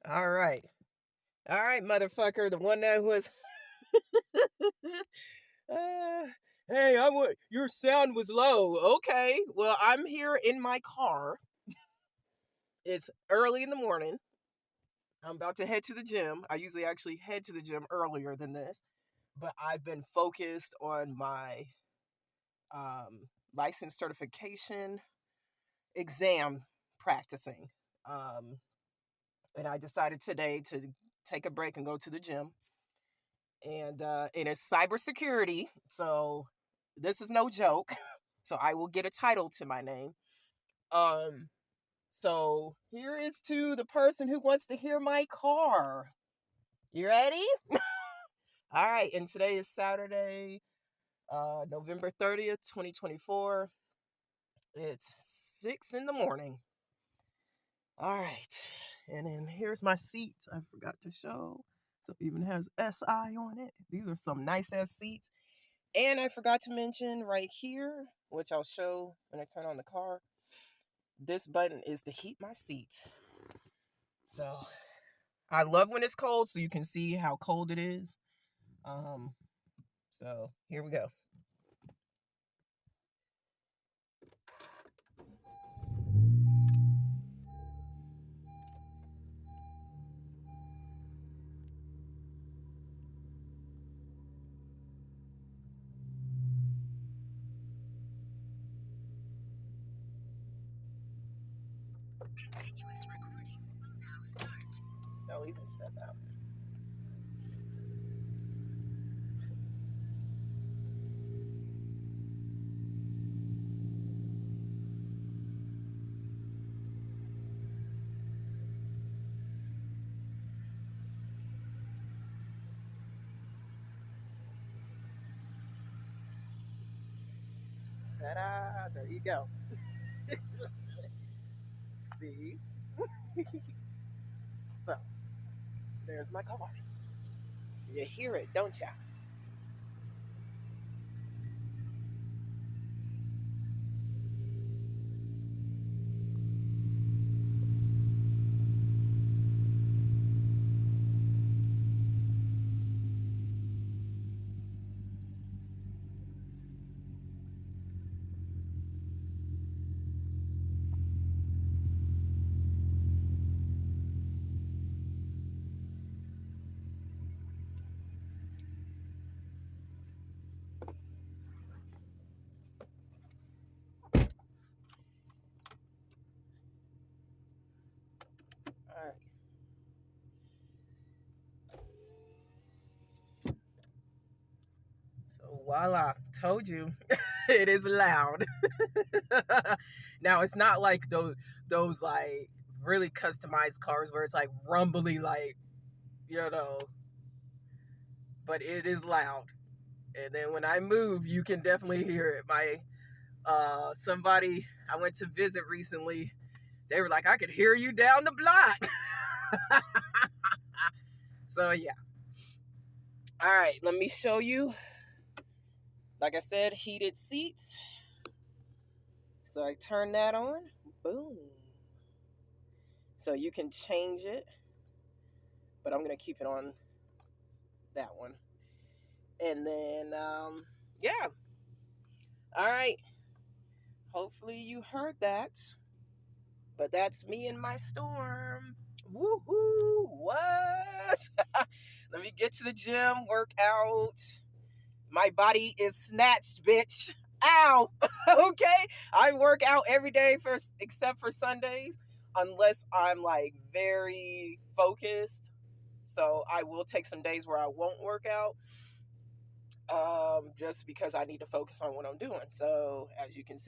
All right. All right, motherfucker. The one that was. uh, hey, your sound was low. Okay. Well, I'm here in my car. It's early in the morning. I'm about to head to the gym. I usually actually head to the gym earlier than this, but I've been focused on my license certification exam practicing. Um, and I decided today to take a break and go to the gym. And it's cybersecurity, so this is no joke. So I will get a title to my name. Um, so here is to the person who wants to hear my car. You ready? All right, and today is Saturday, November 30th, 2024. It's 6 in the morning. All right, and then here's my seat. I forgot to show. So it even has SI on it. These are some nice ass seats. And I forgot to mention right here, which I'll show when I turn on the car, this button is to heat my seat. So I love when it's cold so you can see how cold it is. So here we go. I'll even step out. Ta-da! There you go. See? So there's my car. You hear it, don't ya? All right. So voila, told you, it is loud. Now it's not like those like really customized cars where it's like rumbly, like you know, but it is loud. And then when I move, you can definitely hear it. My somebody I went to visit recently, they were like, I could hear you down the block. So yeah. All right, let me show you. Like I said, heated seats. So I turn that on. Boom. So you can change it, but I'm gonna keep it on that one. And then yeah. All right. Hopefully you heard that. But that's me and my storm. Woohoo! What? Let me get to the gym, work out. My body is snatched, bitch. Ow! Okay? I work out every day except for Sundays, unless I'm like very focused. So I will take some days where I won't work out. Just because I need to focus on what I'm doing. So as you can see.